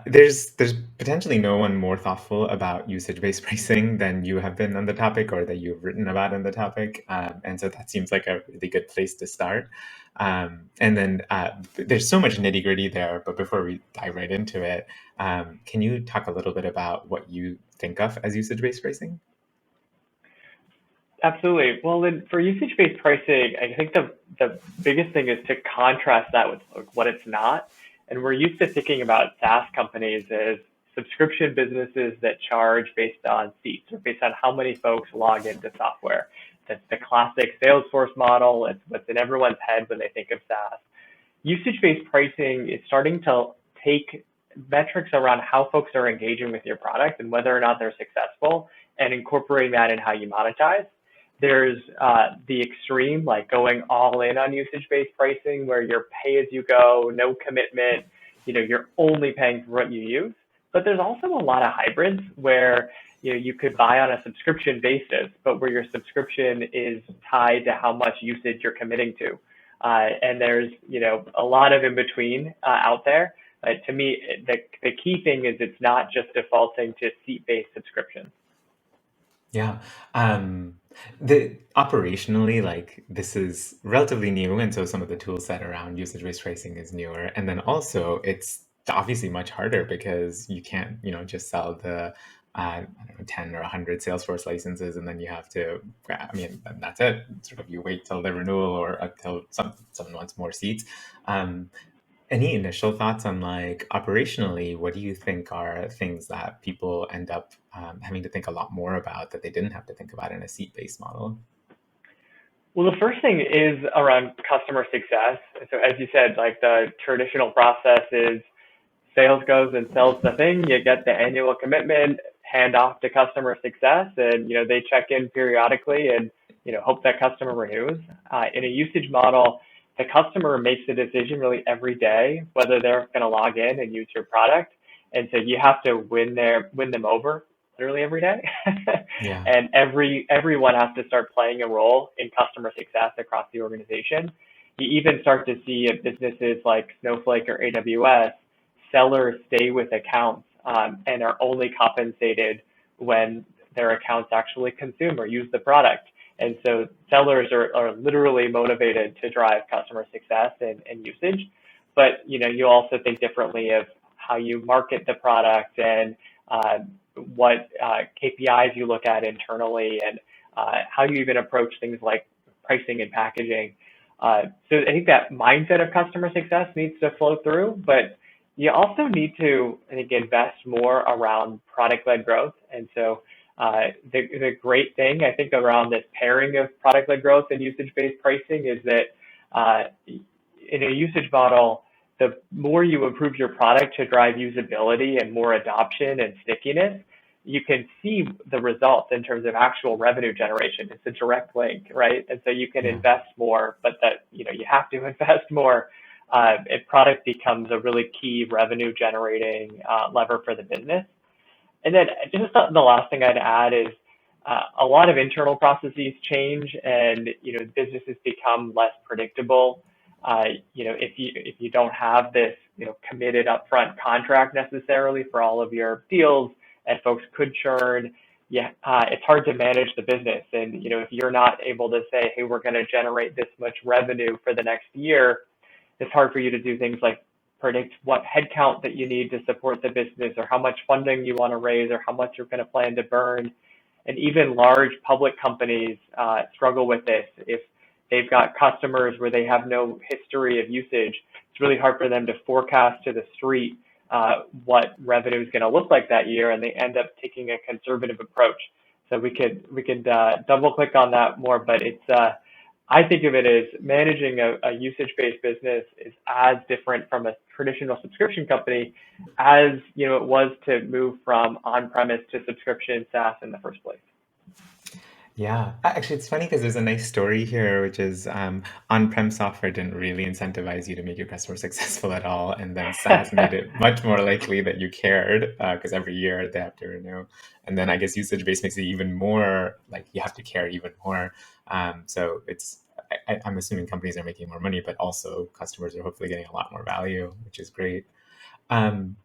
There's potentially no one more thoughtful about usage-based pricing than you have been on the topic or that you've written about on the topic. And so that seems like a really good place to start. And then there's so much nitty-gritty there, but before we dive right into it, can you talk a little bit about what you think of as usage-based pricing? Absolutely. Well, then for usage-based pricing, I think the biggest thing is to contrast that with like, what it's not. And we're used to thinking about SaaS companies as subscription businesses that charge based on seats or based on how many folks log into software. That's the classic Salesforce model. It's what's in everyone's head when they think of SaaS. Usage-based pricing is starting to take metrics around how folks are engaging with your product and whether or not they're successful and incorporating that in how you monetize. There's the extreme, like going all in on usage-based pricing, where you're pay as you go, no commitment. You're only paying for what you use. But there's also a lot of hybrids where you could buy on a subscription basis, but where your subscription is tied to how much usage you're committing to. And there's a lot of in between out there. To me, the key thing is it's not just defaulting to seat-based subscriptions. Yeah. Um, the operationally, like this is relatively new, and so some of the tool set around usage-based pricing is newer. And then also it's obviously much harder because you can't, just sell the I don't know, 10 or 100 Salesforce licenses and then you have to, I mean, and that's it. Sort of you wait till the renewal or until someone wants more seats. Um, any initial thoughts on like operationally, what do you think are things that people end up having to think a lot more about that they didn't have to think about in a seat-based model? Well, the first thing is around customer success. So as you said, like the traditional process is sales goes and sells the thing, you get the annual commitment, hand off to customer success, and they check in periodically and hope that customer renews. In a usage model, the customer makes a decision really every day whether they're going to log in and use your product, and so you have to win them over literally every day. Yeah. And everyone has to start playing a role in customer success across the organization. You even start to see at businesses like Snowflake or AWS, sellers stay with accounts and are only compensated when their accounts actually consume or use the product. And so sellers are literally motivated to drive customer success and usage. But you also think differently of how you market the product and what KPIs you look at internally and how you even approach things like pricing and packaging. So I think that mindset of customer success needs to flow through, but you also need to, I think, invest more around product-led growth. And so the great thing, I think, around this pairing of product-led growth and usage-based pricing is that in a usage model, the more you improve your product to drive usability and more adoption and stickiness, you can see the results in terms of actual revenue generation. It's a direct link, right? And so you can Yeah. invest more, but that you have to invest more. If product becomes a really key revenue generating lever for the business. And then just the last thing I'd add is a lot of internal processes change, and businesses become less predictable. If you don't have this committed upfront contract necessarily for all of your deals, and folks could churn. Yeah, it's hard to manage the business, and if you're not able to say, hey, we're going to generate this much revenue for the next year, it's hard for you to do things like predict what headcount that you need to support the business or how much funding you want to raise or how much you're going to plan to burn. And even large public companies struggle with this. If they've got customers where they have no history of usage, it's really hard for them to forecast to the street what revenue is going to look like that year, and they end up taking a conservative approach. So we could double click on that more, but it's I think of it as managing a usage-based business is as different from a traditional subscription company as it was to move from on-premise to subscription SaaS in the first place. Yeah, actually, it's funny because there's a nice story here, which is on-prem software didn't really incentivize you to make your customer successful at all, and then SaaS made it much more likely that you cared because every year they have to renew. And then I guess usage-based makes it even more like you have to care even more. So I'm assuming companies are making more money, but also customers are hopefully getting a lot more value, which is great. Um,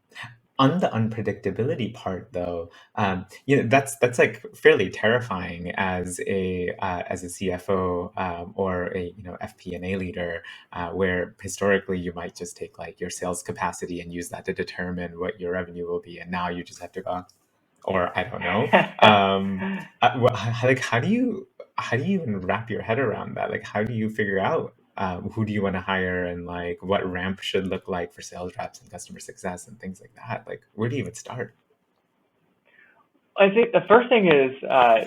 on the unpredictability part, though, that's like fairly terrifying as a CFO, or a FP&A leader, where historically you might just take like your sales capacity and use that to determine what your revenue will be, and now you just have to go, or I don't know. Like how do you even wrap your head around that? Like how do you figure out who do you want to hire, and like what ramp should look like for sales reps and customer success and things like that? Like where do you even start? I think the first thing is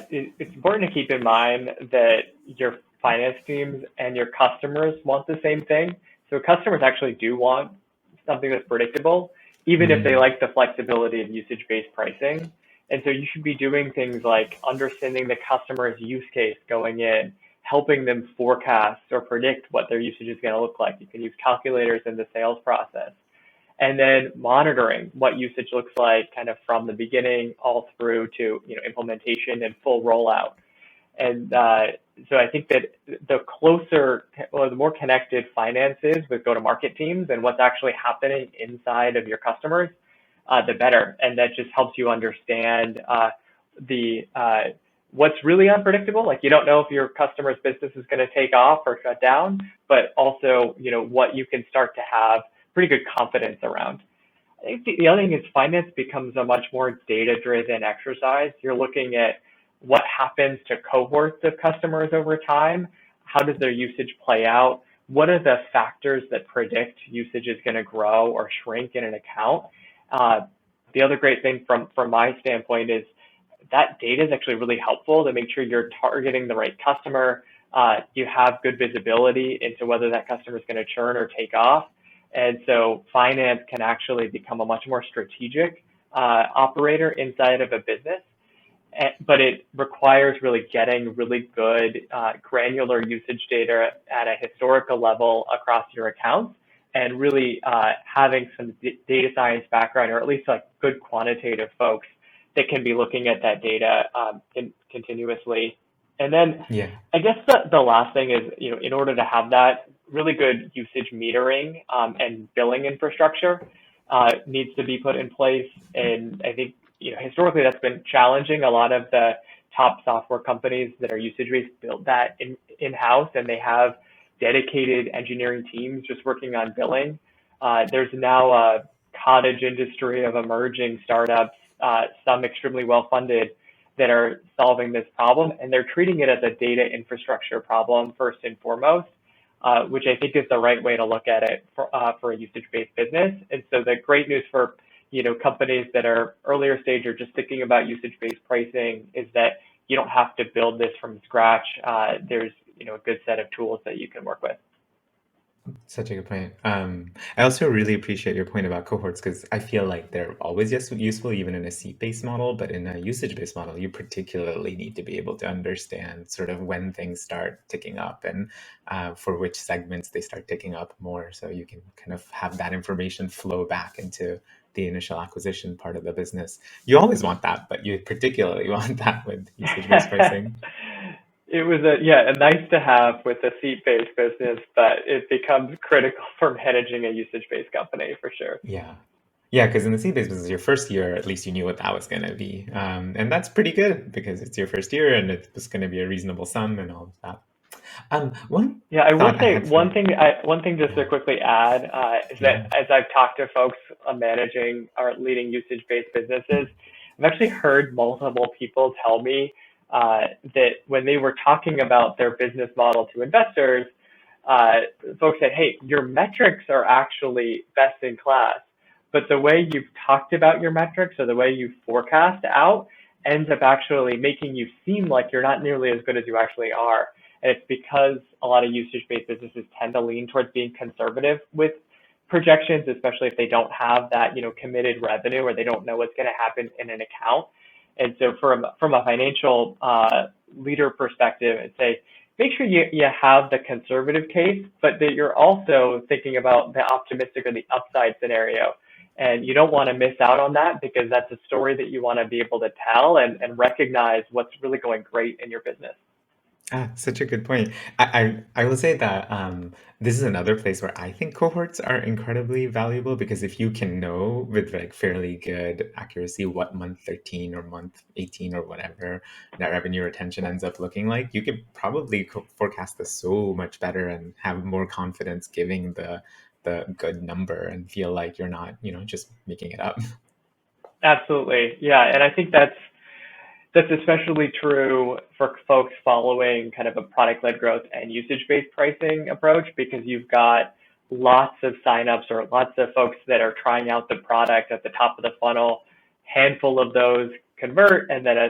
it's important to keep in mind that your finance teams and your customers want the same thing. So customers actually do want something that's predictable, even if they Mm, like the flexibility of usage-based pricing. And so you should be doing things like understanding the customer's use case going in, helping them forecast or predict what their usage is going to look like. You can use calculators in the sales process, and then monitoring what usage looks like kind of from the beginning all through to implementation and full rollout. And so I think that the closer or the more connected finance is with go-to-market teams and what's actually happening inside of your customers, the better. And that just helps you understand the what's really unpredictable. Like you don't know if your customer's business is going to take off or shut down, but also what you can start to have pretty good confidence around. I think the other thing is finance becomes a much more data-driven exercise. You're looking at what happens to cohorts of customers over time. How does their usage play out? What are the factors that predict usage is going to grow or shrink in an account? Uh, the other great thing from my standpoint is that data is actually really helpful to make sure you're targeting the right customer. You have good visibility into whether that customer is going to churn or take off. And so finance can actually become a much more strategic operator inside of a business. But it requires really getting really good granular usage data at a historical level across your accounts, and really having some data science background, or at least like good quantitative folks that can be looking at that data continuously. And then yeah. I guess the last thing is, in order to have that really good usage metering and billing infrastructure needs to be put in place. And I think, historically that's been challenging. A lot of the top software companies that are usage-based build that in-house, and they have dedicated engineering teams just working on billing. There's now a cottage industry of emerging startups, some extremely well-funded, that are solving this problem, and they're treating it as a data infrastructure problem first and foremost, which I think is the right way to look at it for a usage-based business. And so the great news for companies that are earlier stage or just thinking about usage-based pricing is that you don't have to build this from scratch. There's a good set of tools that you can work with. Such a good point. I also really appreciate your point about cohorts, because I feel like they're always useful, even in a seat-based model, but in a usage-based model, you particularly need to be able to understand sort of when things start ticking up, and for which segments they start ticking up more, so you can kind of have that information flow back into the initial acquisition part of the business. You always want that, but you particularly want that with usage-based pricing. It was a nice to have with a seat-based business, but it becomes critical for managing a usage-based company for sure. Yeah. Yeah, because in the seed-based business, your first year, at least you knew what that was going to be. And that's pretty good because it's your first year and it was going to be a reasonable sum and all of that. One Yeah, I will thought I say had for you. one thing just to Yeah. quickly add is that Yeah. as I've talked to folks managing or leading usage-based businesses, I've actually heard multiple people tell me that when they were talking about their business model to investors, folks said, "Hey, your metrics are actually best in class, but the way you've talked about your metrics or the way you forecast out ends up actually making you seem like you're not nearly as good as you actually are." And it's because a lot of usage-based businesses tend to lean towards being conservative with projections, especially if they don't have that, committed revenue, or they don't know what's going to happen in an account. And so from a financial leader perspective, I'd say make sure you have the conservative case, but that you're also thinking about the optimistic or the upside scenario. And you don't want to miss out on that, because that's a story that you want to be able to tell and recognize what's really going great in your business. Such a good point. I will say that this is another place where I think cohorts are incredibly valuable because if you can know with like fairly good accuracy what month 13 or month 18 or whatever net revenue retention ends up looking like, you could probably forecast this so much better and have more confidence giving the good number and feel like you're not, just making it up. Absolutely. Yeah. And I think that's especially true for folks following kind of a product-led growth and usage-based pricing approach because you've got lots of signups or lots of folks that are trying out the product at the top of the funnel. Handful of those convert, and then a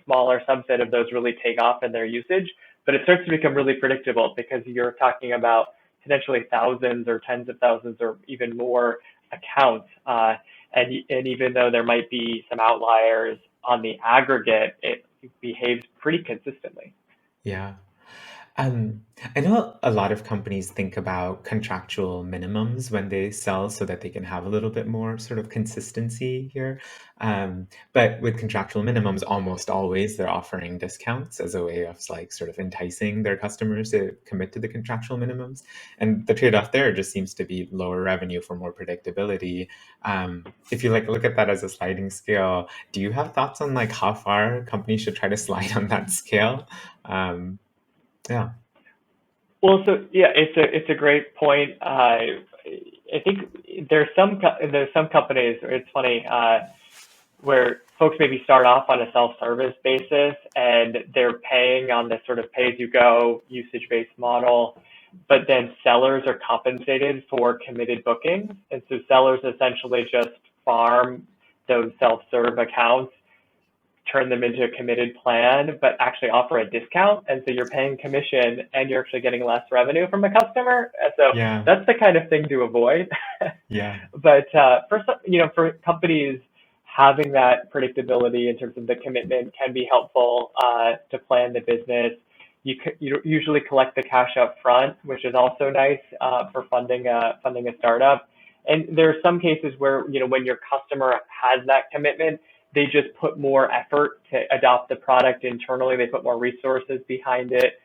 smaller subset of those really take off in their usage. But it starts to become really predictable because you're talking about potentially thousands or tens of thousands or even more accounts. And even though there might be some outliers on the aggregate, it behaves pretty consistently. Yeah. Um, I know a lot of companies think about contractual minimums when they sell so that they can have a little bit more sort of consistency here. But with contractual minimums, almost always they're offering discounts as a way of like sort of enticing their customers to commit to the contractual minimums. And the trade-off there just seems to be lower revenue for more predictability. If you like look at that as a sliding scale, do you have thoughts on like how far companies should try to slide on that scale? Um, yeah. Well, so yeah, it's a great point. I think there's some companies. It's funny where folks maybe start off on a self-service basis and they're paying on this sort of pay-as-you-go usage-based model, but then sellers are compensated for committed bookings, and so sellers essentially just farm those self-serve accounts, turn them into a committed plan, but actually offer a discount. And so you're paying commission and you're actually getting less revenue from a customer. And so Yeah. that's the kind of thing to avoid. Yeah. But for companies, having that predictability in terms of the commitment can be helpful to plan the business. You usually collect the cash up front, which is also nice for funding a startup. And there are some cases where when your customer has that commitment, they just put more effort to adopt the product internally. They put more resources behind it.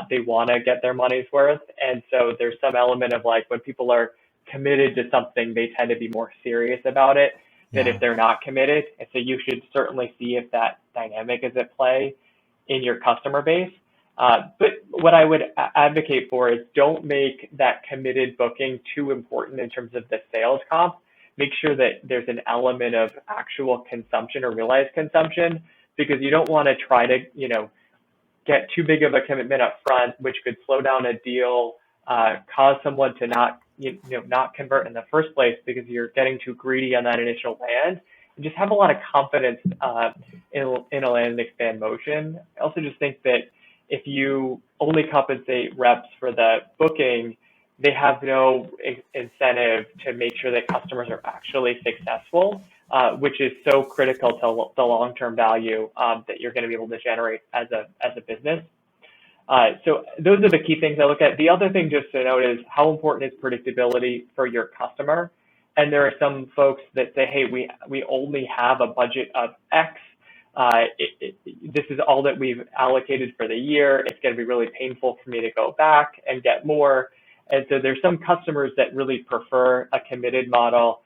They want to get their money's worth. And so there's some element of like when people are committed to something, they tend to be more serious about it than if Yeah. they're not committed. And so you should certainly see if that dynamic is at play in your customer base. But what I would advocate for is don't make that committed booking too important in terms of the sales comp. Make sure that there's an element of actual consumption or realized consumption because you don't want to try to, get too big of a commitment up front, which could slow down a deal, cause someone to not convert in the first place because you're getting too greedy on that initial land. And just have a lot of confidence in a land and expand motion. I also just think that if you only compensate reps for the booking, they have no incentive to make sure that customers are actually successful, which is so critical to the long-term value that you're going to be able to generate as a business. So those are the key things I look at. The other thing just to note is how important is predictability for your customer. And there are some folks that say, hey, we only have a budget of X. This is all that we've allocated for the year. It's going to be really painful for me to go back and get more. And so there's some customers that really prefer a committed model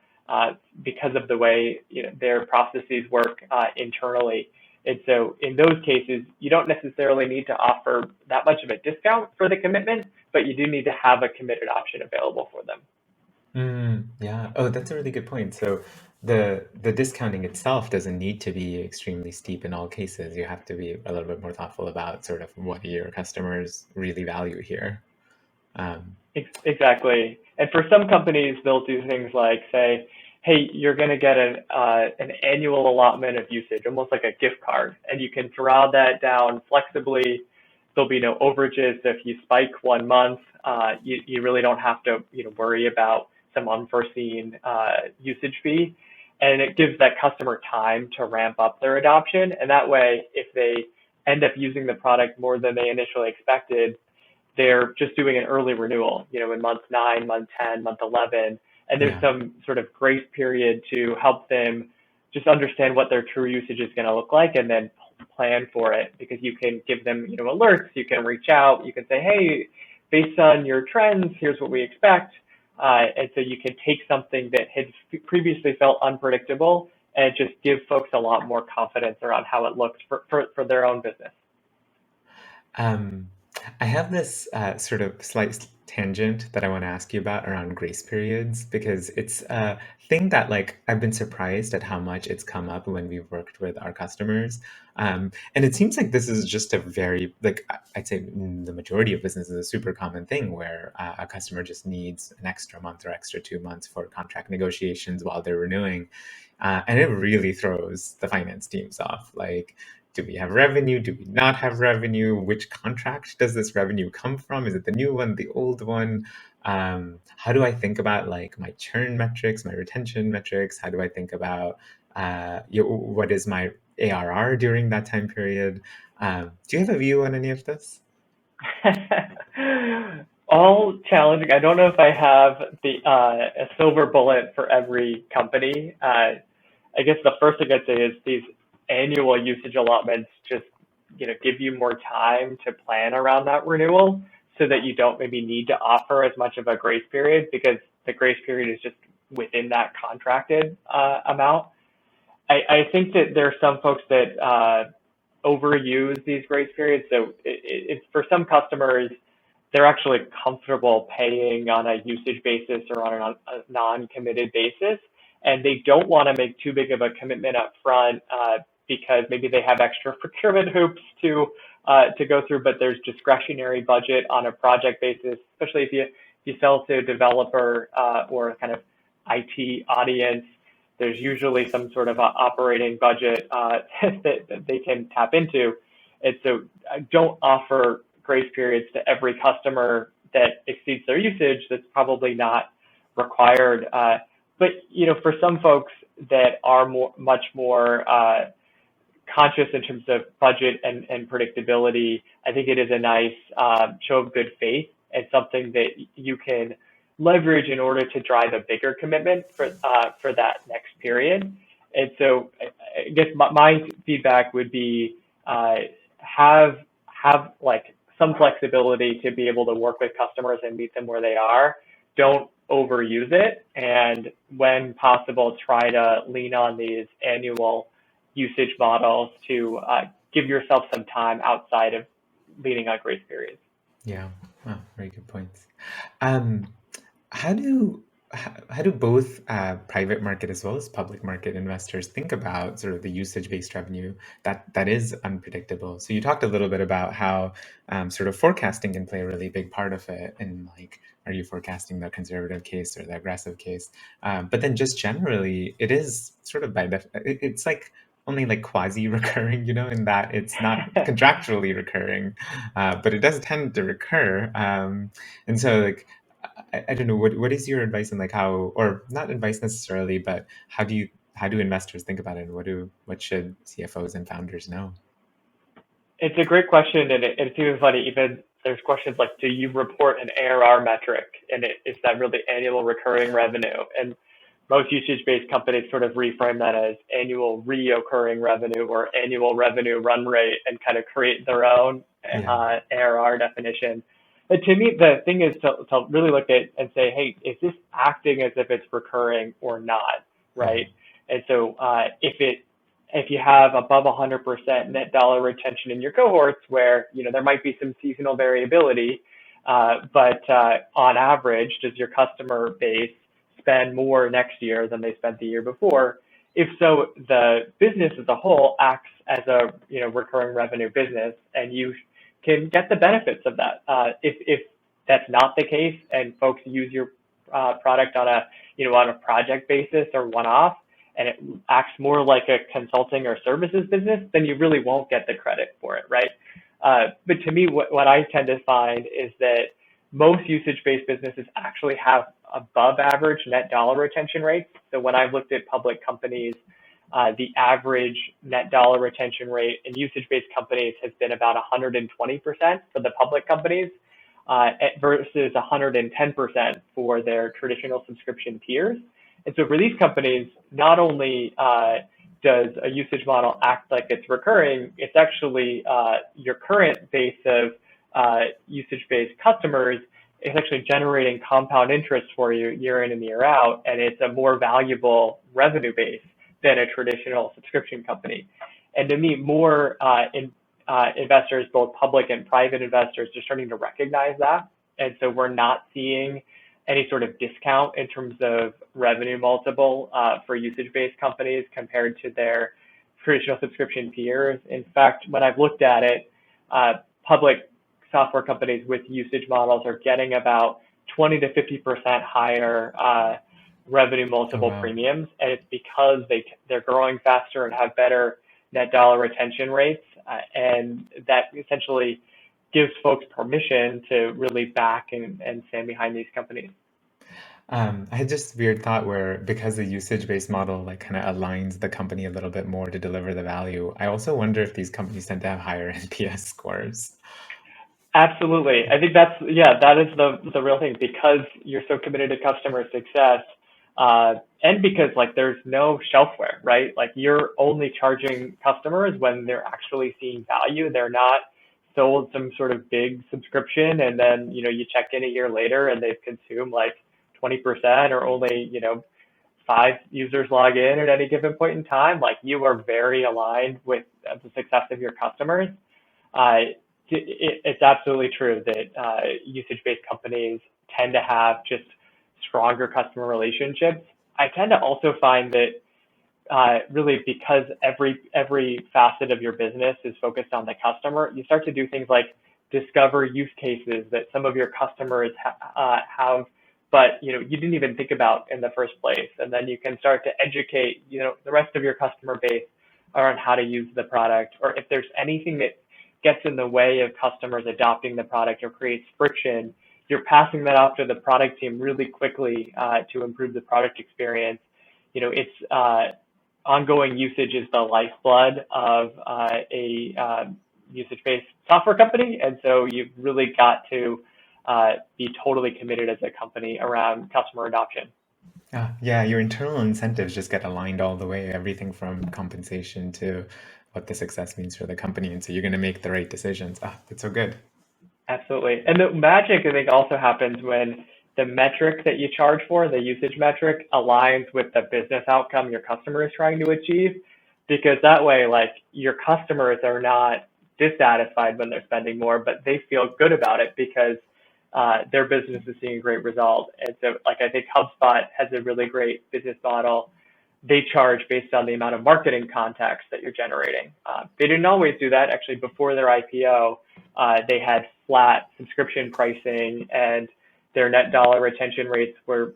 because of the way their processes work internally. And so in those cases, you don't necessarily need to offer that much of a discount for the commitment, but you do need to have a committed option available for them. Yeah. Oh, that's a really good point. So the discounting itself doesn't need to be extremely steep in all cases. You have to be a little bit more thoughtful about sort of what your customers really value here. Um, Exactly. And for some companies, they'll do things like say, hey, you're going to get an annual allotment of usage, almost like a gift card, and you can draw that down flexibly. There'll be no overages. So if you spike 1 month, you really don't have to worry about some unforeseen usage fee. And it gives that customer time to ramp up their adoption. And that way, if they end up using the product more than they initially expected, they're just doing an early renewal, in month 9, month 10, month 11. And there's yeah. some sort of grace period to help them just understand what their true usage is going to look like and then plan for it, because you can give them, alerts, you can reach out, you can say, hey, based on your trends, here's what we expect. And so you can take something that had previously felt unpredictable and just give folks a lot more confidence around how it looks for their own business. Um, I have this sort of slight tangent that I want to ask you about around grace periods, because it's a thing that like I've been surprised at how much it's come up when we've worked with our customers. And it seems like this is just a very, like I'd say in the majority of businesses, a super common thing where a customer just needs an extra month or extra 2 months for contract negotiations while they're renewing. And it really throws the finance teams off. Like, do we have revenue? Do we not have revenue? Which contract does this revenue come from? Is it the new one, the old one? How do I think about like my churn metrics, my retention metrics? How do I think about what is my ARR during that time period? Do you have a view on any of this? All challenging. I don't know if I have a silver bullet for every company. I guess the first thing I'd say is these annual usage allotments just give you more time to plan around that renewal, so that you don't maybe need to offer as much of a grace period, because the grace period is just within that contracted amount. I think that there are some folks that overuse these grace periods. So it's for some customers, they're actually comfortable paying on a usage basis or on a non-committed basis, and they don't want to make too big of a commitment up front, because maybe they have extra procurement hoops to go through, but there's discretionary budget on a project basis, especially if you sell to a developer or kind of IT audience. There's usually some sort of operating budget that they can tap into. And so I don't offer grace periods to every customer that exceeds their usage. That's probably not required. But for some folks that are much more conscious in terms of budget and predictability, I think it is a nice show of good faith and something that you can leverage in order to drive a bigger commitment for that next period. And so I guess my feedback would be have like some flexibility to be able to work with customers and meet them where they are. Don't overuse it, and when possible, try to lean on these annual usage models to give yourself some time outside of leaning on grace periods. Yeah, wow, very good points. Um, how do how do both private market as well as public market investors think about sort of the usage-based revenue that is unpredictable? So you talked a little bit about how sort of forecasting can play a really big part of it, and like, are you forecasting the conservative case or the aggressive case? But then just generally, it is sort of it's like only like quasi-recurring, in that it's not contractually recurring, but it does tend to recur. And so like, I don't know, what is your advice on like how, or not advice necessarily, but how do investors think about it, and what should CFOs and founders know? It's a great question, and it's even funny. Even there's questions like, do you report an ARR metric, and is that really annual recurring revenue? And most usage-based companies sort of reframe that as annual reoccurring revenue or annual revenue run rate, and kind of create their own Yeah. ARR definition. But to me, the thing is to really look at and say, hey, is this acting as if it's recurring or not, right? Mhm. And so if you have above 100% net dollar retention in your cohorts, where there might be some seasonal variability, but on average, does your customer base spend more next year than they spent the year before? If so, the business as a whole acts as a recurring revenue business, and you can get the benefits of that. If that's not the case, and folks use your product on a project basis or one-off, and it acts more like a consulting or services business, then you really won't get the credit for it, right? But to me, what I tend to find is that most usage-based businesses actually have above average net dollar retention rates. So when I've looked at public companies, the average net dollar retention rate in usage-based companies has been about 120% for the public companies, versus 110% for their traditional subscription peers. And so for these companies, not only does a usage model act like it's recurring, it's actually your current base of usage-based customers is actually generating compound interest for you year in and year out, and it's a more valuable revenue base than a traditional subscription company. And to me, more investors, both public and private investors, are starting to recognize that. And so we're not seeing any sort of discount in terms of revenue multiple for usage-based companies compared to their traditional subscription peers. In fact, when I've looked at it, public software companies with usage models are getting about 20 to 50% higher revenue multiple premiums, and it's because they're growing faster and have better net dollar retention rates, and that essentially gives folks permission to really back and stand behind these companies. I had just weird thought where because the usage-based model like kind of aligns the company a little bit more to deliver the value. I also wonder if these companies tend to have higher NPS scores. Absolutely. I think that is the real thing, because you're so committed to customer success, and because like there's no shelfware, right? Like you're only charging customers when they're actually seeing value. They're not sold some sort of big subscription and then, you check in a year later and they've consumed like 20% or only, 5 users log in at any given point in time. Like you are very aligned with the success of your customers. It's absolutely true that usage-based companies tend to have just stronger customer relationships. I tend to also find that really because every facet of your business is focused on the customer, you start to do things like discover use cases that some of your customers have, but you didn't even think about in the first place, and then you can start to educate the rest of your customer base around how to use the product, or if there's anything that gets in the way of customers adopting the product or creates friction, you're passing that off to the product team really quickly to improve the product experience. It's ongoing usage is the lifeblood of a usage-based software company, and so you've really got to be totally committed as a company around customer adoption. Yeah, your internal incentives just get aligned all the way, everything from compensation to what the success means for the company. And so you're going to make the right decisions. That's so good. Absolutely. And the magic, I think, also happens when the metric that you charge for, the usage metric, aligns with the business outcome your customer is trying to achieve. Because that way, like, your customers are not dissatisfied when they're spending more, but they feel good about it because their business is seeing great results. And so, like, I think HubSpot has a really great business model. They charge based on the amount of marketing context that you're generating. They didn't always do that. Actually, before their IPO, they had flat subscription pricing, and their net dollar retention rates were,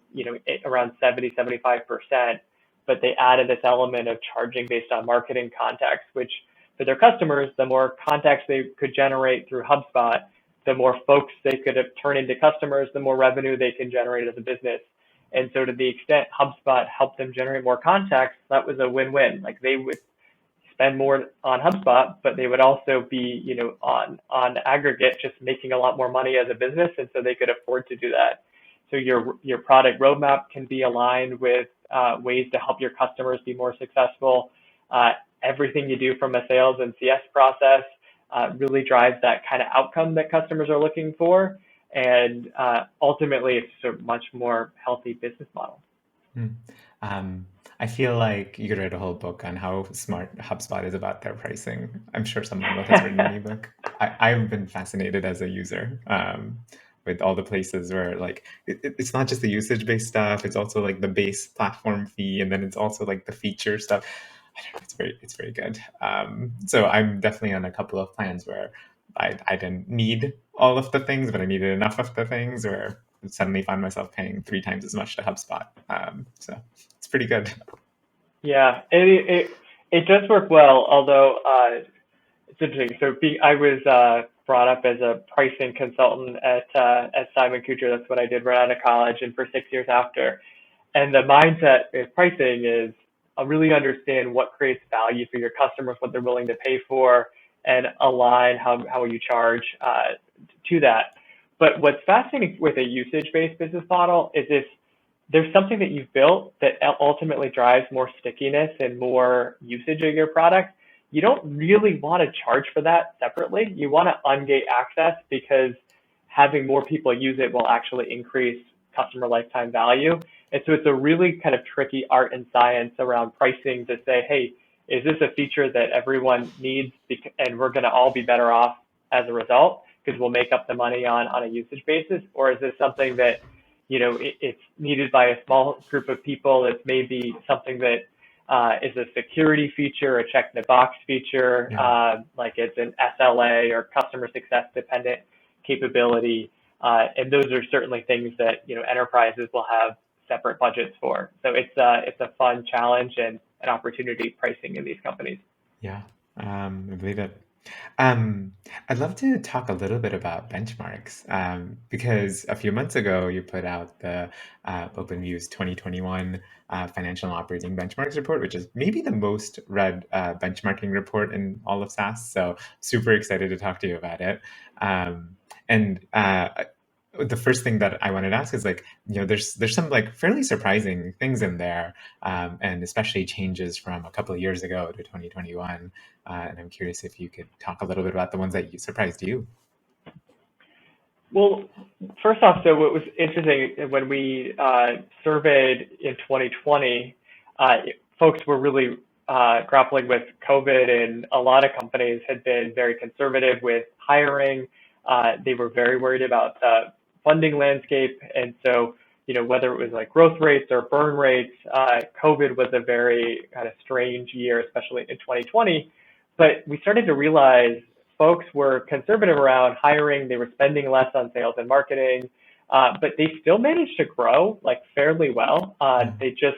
around 70, 75%. But they added this element of charging based on marketing context, which for their customers, the more contacts they could generate through HubSpot, the more folks they could turn into customers, the more revenue they can generate as a business. And so to the extent HubSpot helped them generate more contacts, that was a win-win. Like they would spend more on HubSpot, but they would also be, on aggregate, just making a lot more money as a business. And so they could afford to do that. So your product roadmap can be aligned with ways to help your customers be more successful. Everything you do from a sales and CS process really drives that kind of outcome that customers are looking for. And ultimately, it's a much more healthy business model. I feel like you could write a whole book on how smart HubSpot is about their pricing. I'm sure someone has written an ebook. I've been fascinated as a user with all the places where like it's not just the usage-based stuff. It's also like the base platform fee, and then it's also like the feature stuff. I don't know, it's very good. So I'm definitely on a couple of plans where I didn't need all of the things, but I needed enough of the things where I suddenly find myself paying 3 times as much to HubSpot. So it's pretty good. Yeah, it does work well, although it's interesting. So I was brought up as a pricing consultant at Simon Kucher. That's what I did right out of college and for 6 years after. And the mindset with pricing is really understand what creates value for your customers, what they're willing to pay for, and align how you charge to that. But what's fascinating with a usage-based business model is if there's something that you've built that ultimately drives more stickiness and more usage of your product, you don't really want to charge for that separately. You want to ungate access because having more people use it will actually increase customer lifetime value. And so it's a really kind of tricky art and science around pricing to say, hey, is this a feature that everyone needs and we're going to all be better off as a result because we'll make up the money on a usage basis? Or is this something that, it's needed by a small group of people? It's maybe something that is a security feature, a check the box feature, like it's an SLA or customer success dependent capability. And those are certainly things that, enterprises will have separate budgets for. So it's a fun challenge and an opportunity pricing in these companies. Yeah, I believe it. I'd love to talk a little bit about benchmarks because a few months ago you put out the OpenView's 2021 Financial and Operating Benchmarks Report, which is maybe the most read benchmarking report in all of SaaS. So super excited to talk to you about it. And the first thing that I wanted to ask is there's some fairly surprising things in there, and especially changes from a couple of years ago to 2021. And I'm curious if you could talk a little bit about the ones that surprised you. Well, first off, so what was interesting when we surveyed in 2020, folks were really grappling with COVID, and a lot of companies had been very conservative with hiring. They were very worried about the funding landscape. And so, whether it was like growth rates or burn rates, COVID was a very kind of strange year, especially in 2020. But we started to realize folks were conservative around hiring. They were spending less on sales and marketing, but they still managed to grow fairly well. They just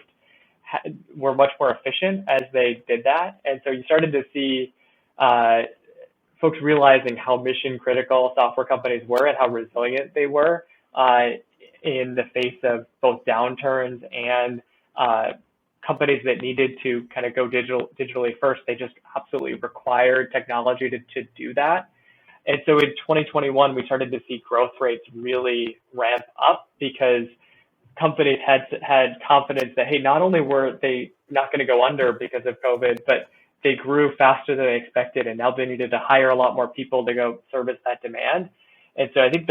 were much more efficient as they did that. And so you started to see folks realizing how mission critical software companies were and how resilient they were in the face of both downturns and companies that needed to kind of go digitally first. They just absolutely required technology to do that. And so in 2021, we started to see growth rates really ramp up because companies had confidence that, hey, not only were they not going to go under because of COVID, but they grew faster than they expected, and now they needed to hire a lot more people to go service that demand. And so I think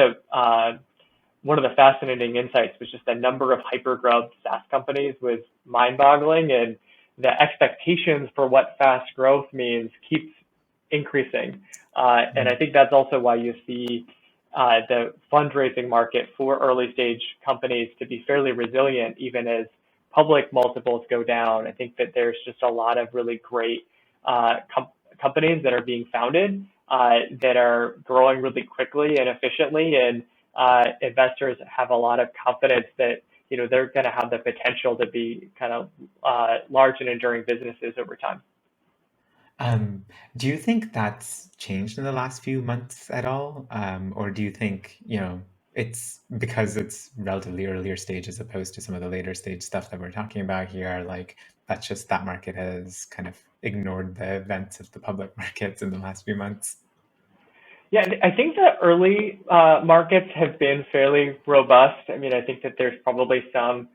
one of the fascinating insights was just the number of hyper-growth SaaS companies was mind-boggling, and the expectations for what fast growth means keeps increasing. And I think that's also why you see the fundraising market for early-stage companies to be fairly resilient, even as public multiples go down. I think that there's just a lot of really great companies that are being founded that are growing really quickly and efficiently, and investors have a lot of confidence that they're going to have the potential to be kind of large and enduring businesses over time. Do you think that's changed in the last few months at all, or do you think it's because it's relatively earlier stage as opposed to some of the later stage stuff that we're talking about here? That's just that market has kind of ignored the events of the public markets in the last few months. Yeah, I think the early markets have been fairly robust. I mean, I think that there's probably some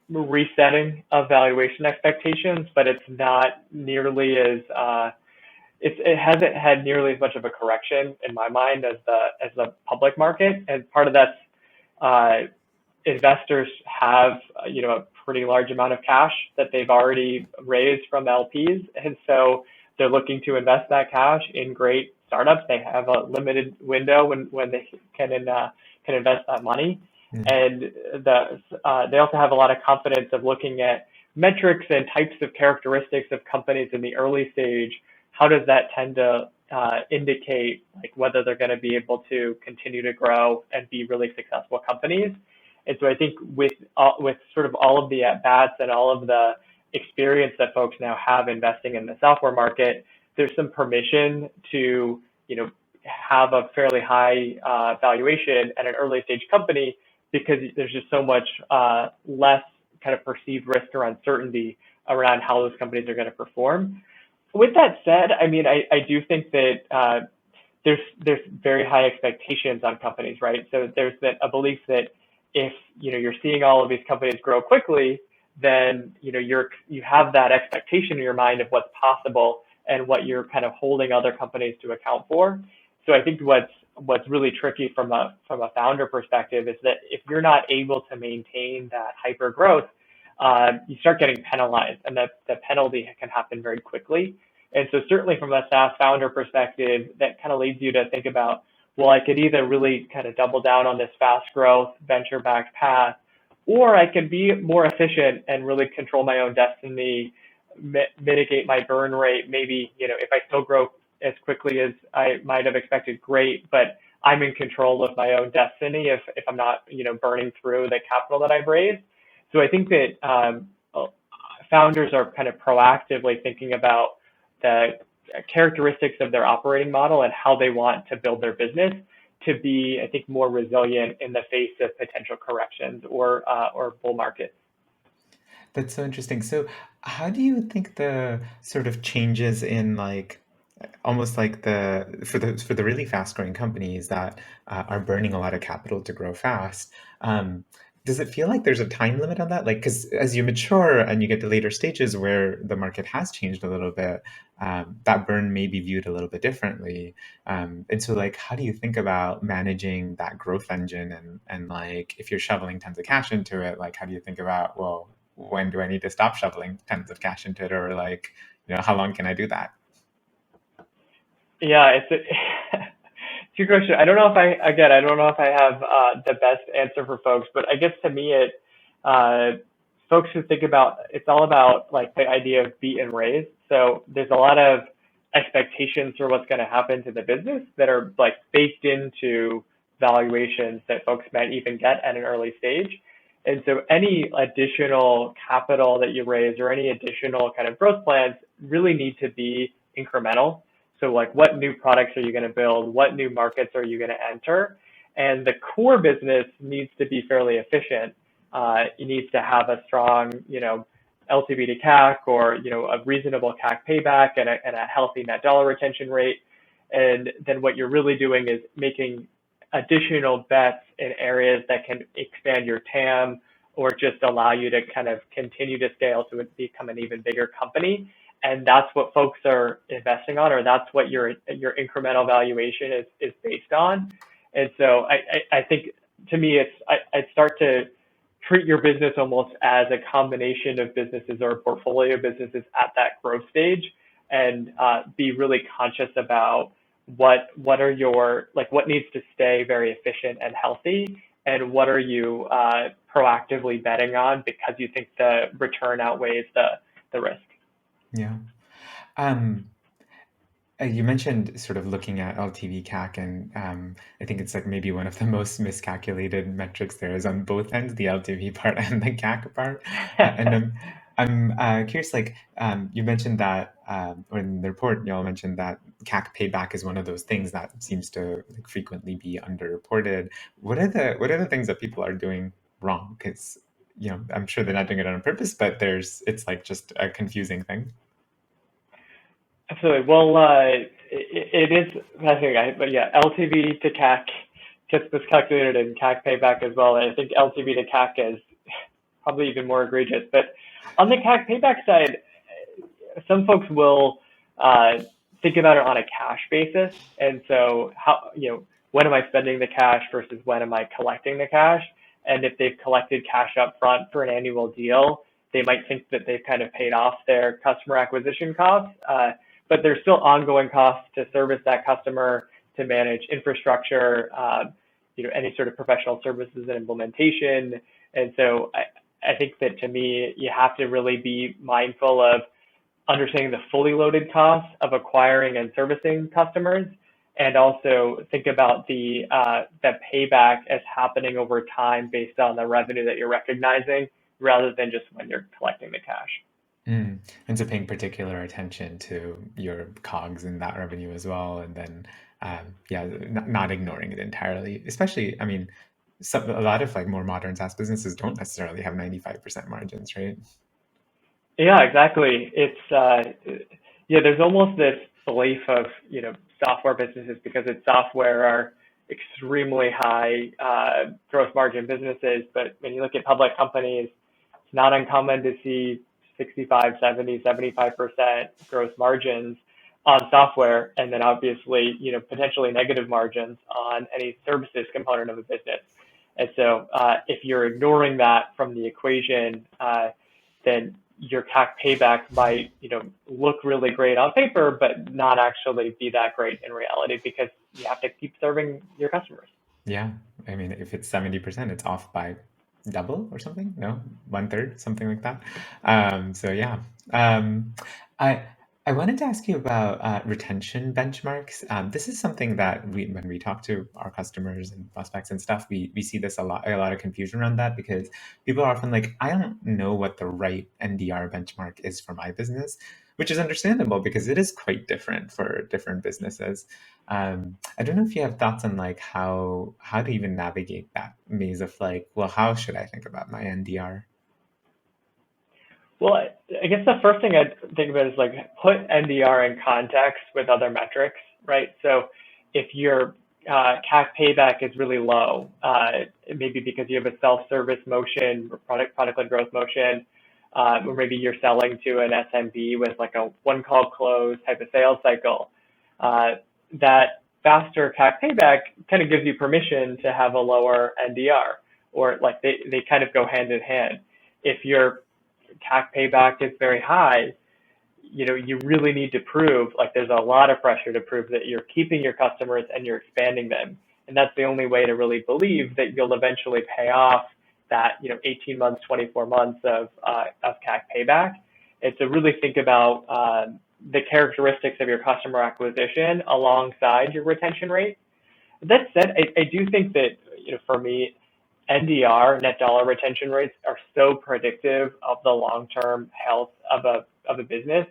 resetting of valuation expectations, but it's not nearly as it hasn't had nearly as much of a correction in my mind as the public market. And part of that's investors have a pretty large amount of cash that they've already raised from LPs, and so they're looking to invest that cash in great startups. They have a limited window when they can invest that money. And they also have a lot of confidence of looking at metrics and types of characteristics of companies in the early stage. How does that tend to indicate whether they're going to be able to continue to grow and be really successful companies? And so I think with sort of all of the at-bats and all of the experience that folks now have investing in the software market, there's some permission to have a fairly high valuation at an early stage company, because there's just so much less kind of perceived risk or uncertainty around how those companies are going to perform. With that said, I mean, I do think that there's very high expectations on companies, right? So there's a belief that if you're seeing all of these companies grow quickly, then you have that expectation in your mind of what's possible and what you're kind of holding other companies to account for. So I think what's really tricky from a founder perspective is that if you're not able to maintain that hyper growth, you start getting penalized, and the penalty can happen very quickly. And so certainly from a SaaS founder perspective, that kind of leads you to think about, well, I could either really kind of double down on this fast growth, venture-backed path, or I could be more efficient and really control my own destiny, mitigate my burn rate. Maybe, if I still grow as quickly as I might have expected, great, but I'm in control of my own destiny if I'm not, burning through the capital that I've raised. So I think that founders are kind of proactively thinking about the characteristics of their operating model and how they want to build their business to be, I think, more resilient in the face of potential corrections or bull markets. That's so interesting. So, how do you think the sort of changes in like almost like the really fast growing companies that are burning a lot of capital to grow fast, um, does it feel like there's a time limit on that? Like, because as you mature and you get to later stages where the market has changed a little bit, that burn may be viewed a little bit differently. And so, like, how do you think about managing that growth engine and like if you're shoveling tons of cash into it, like how do you think about, well, when do I need to stop shoveling tons of cash into it, or like, how long can I do that? Yeah, it's a good question. I don't know if I have the best answer for folks, but I guess to me, folks should think about, it's all about like the idea of beat and raise. So there's a lot of expectations for what's going to happen to the business that are like baked into valuations that folks might even get at an early stage. And so any additional capital that you raise or any additional kind of growth plans really need to be incremental. So like, what new products are you going to build? What new markets are you going to enter? And the core business needs to be fairly efficient. It needs to have a strong, LTV to CAC, or, a reasonable CAC payback and a healthy net dollar retention rate. And then what you're really doing is making additional bets in areas that can expand your TAM or just allow you to kind of continue to scale to become an even bigger company. And that's what folks are investing on, or that's what your incremental valuation is based on. And so I think, to me, I'd start to treat your business almost as a combination of businesses or a portfolio of businesses at that growth stage, and be really conscious about what are your, like, what needs to stay very efficient and healthy, and what are you proactively betting on because you think the return outweighs the risk. Yeah. Um, you mentioned sort of looking at LTV CAC, and I think it's like maybe one of the most miscalculated metrics there is on both ends, the LTV part and the CAC part. And I'm curious, like you mentioned that, or in the report, y'all mentioned that CAC payback is one of those things that seems to like frequently be underreported. What are the things that people are doing wrong? Because I'm sure they're not doing it on purpose, but it's like just a confusing thing. Absolutely. Well, it is fascinating. But yeah, LTV to CAC gets miscalculated, and CAC payback as well. And I think LTV to CAC is probably even more egregious. But on the CAC payback side, some folks will think about it on a cash basis. And so when am I spending the cash versus when am I collecting the cash? And if they've collected cash up front for an annual deal, they might think that they've kind of paid off their customer acquisition costs. But there's still ongoing costs to service that customer, to manage infrastructure, any sort of professional services and implementation. And so I think that, to me, you have to really be mindful of understanding the fully loaded costs of acquiring and servicing customers, and also think about the payback as happening over time based on the revenue that you're recognizing, rather than just when you're collecting the cash. And so paying particular attention to your COGS and that revenue as well, and then yeah, not ignoring it entirely. Especially, I mean, a lot of like more modern SaaS businesses don't necessarily have 95% margins, right? Yeah, exactly. There's almost this belief of, software businesses, because it's software, are extremely high gross margin businesses. But when you look at public companies, it's not uncommon to see 65, 70, 75% gross margins on software, and then obviously, potentially negative margins on any services component of a business. And so if you're ignoring that from the equation, then your CAC payback might, look really great on paper, but not actually be that great in reality because you have to keep serving your customers. Yeah. I mean, if it's 70%, it's off by double or something? No, one third, something like that. So yeah. Um, I I wanted to ask you about retention benchmarks. This is something that when we talk to our customers and prospects and stuff, we see this a lot of confusion around that because people are often like, I don't know what the right NDR benchmark is for my business, which is understandable because it is quite different for different businesses. I don't know if you have thoughts on like how to even navigate that maze of like, well, how should I think about my NDR? Well, I guess the first thing I'd think about is like put NDR in context with other metrics, right? So if your CAC payback is really low, maybe because you have a self-service motion or product-led growth motion, or maybe you're selling to an SMB with like a one-call close type of sales cycle, that faster CAC payback kind of gives you permission to have a lower NDR, or like they kind of go hand in hand. If your CAC payback is very high, you really need to prove, like there's a lot of pressure to prove that you're keeping your customers and you're expanding them. And that's the only way to really believe that you'll eventually pay off that, 18 months, 24 months of CAC payback. And so really think about the characteristics of your customer acquisition alongside your retention rate. That said, I do think that, for me, NDR, net dollar retention rates, are so predictive of the long-term health of a business.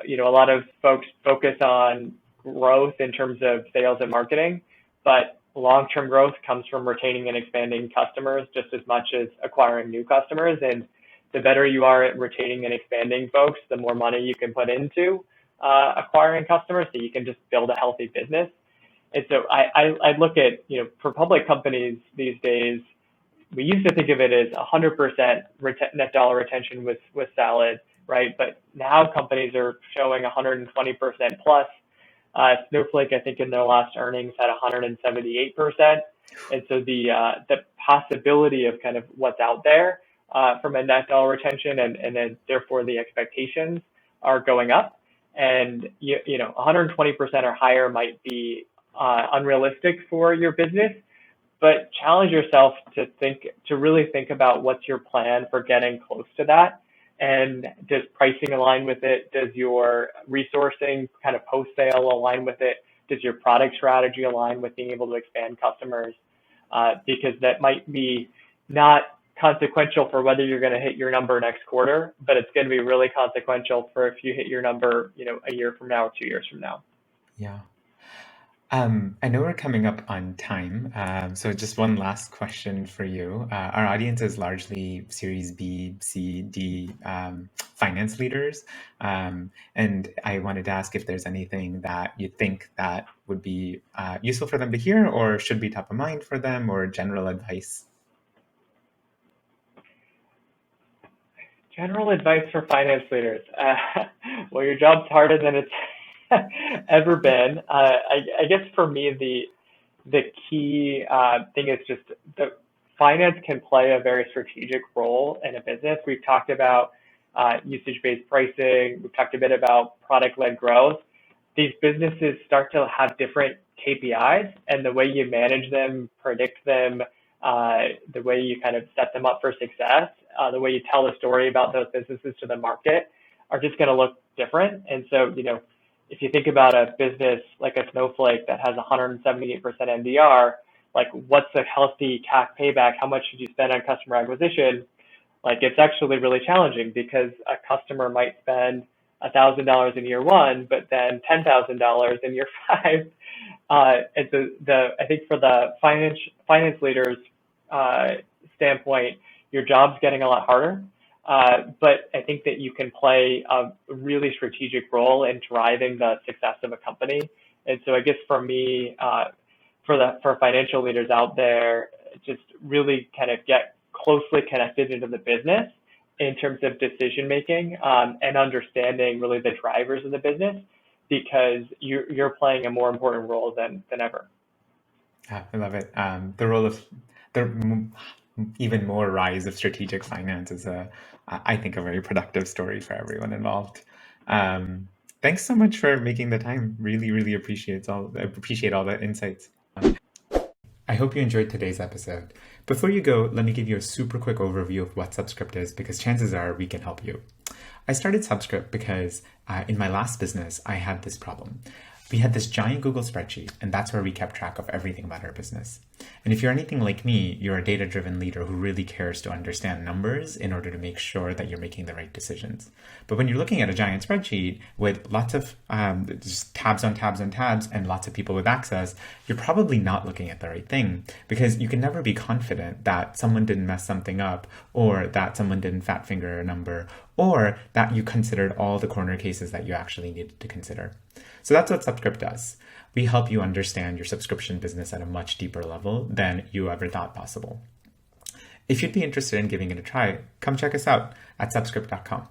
A lot of folks focus on growth in terms of sales and marketing, but long-term growth comes from retaining and expanding customers just as much as acquiring new customers. And the better you are at retaining and expanding folks, the more money you can put into acquiring customers, so you can just build a healthy business. And so I look at, for public companies these days, we used to think of it as 100% net dollar retention was solid, right? But now companies are showing 120% plus. Snowflake, I think in their last earnings, had 178%. And so the possibility of kind of what's out there from a net dollar retention and then therefore the expectations are going up. And 120% or higher might be unrealistic for your business, but challenge yourself to really think about what's your plan for getting close to that. And does pricing align with it? Does your resourcing kind of post-sale align with it? Does your product strategy align with being able to expand customers? Because that might be not consequential for whether you're going to hit your number next quarter, but it's going to be really consequential for if you hit your number, a year from now or 2 years from now. Yeah. I know we're coming up on time, so just one last question for you. Our audience is largely Series B, C, D finance leaders, and I wanted to ask if there's anything that you think that would be useful for them to hear, or should be top of mind for them, or general advice. General advice for finance leaders. Well, your job's harder than it's ever been. I guess for me, the key thing is just that finance can play a very strategic role in a business. We've talked about usage-based pricing. We've talked a bit about product-led growth. These businesses start to have different KPIs, and the way you manage them, predict them, the way you kind of set them up for success, the way you tell the story about those businesses to the market are just going to look different. And so, if you think about a business like a Snowflake that has 178% NDR, like what's a healthy CAC payback? How much should you spend on customer acquisition? Like it's actually really challenging because a customer might spend $1,000 in year one, but then $10,000 in year five. And so I think for the finance leaders standpoint, your job's getting a lot harder. But I think that you can play a really strategic role in driving the success of a company. And so I guess for me, for financial leaders out there, just really kind of get closely connected into the business in terms of decision making, and understanding really the drivers of the business, because you're playing a more important role than ever. I love it. The role of the even more rise of strategic finance is I think, a very productive story for everyone involved. Thanks so much for making the time. Really, really appreciate all the insights. I hope you enjoyed today's episode. Before you go, let me give you a super quick overview of what Subscript is, because chances are we can help you. I started Subscript because in my last business, I had this problem. We had this giant Google spreadsheet, and that's where we kept track of everything about our business. And if you're anything like me, you're a data-driven leader who really cares to understand numbers in order to make sure that you're making the right decisions. But when you're looking at a giant spreadsheet with lots of just tabs on tabs on tabs and lots of people with access, you're probably not looking at the right thing, because you can never be confident that someone didn't mess something up, or that someone didn't fat finger a number, or that you considered all the corner cases that you actually needed to consider. So that's what Subscript does. We help you understand your subscription business at a much deeper level than you ever thought possible. If you'd be interested in giving it a try, come check us out at subscript.com.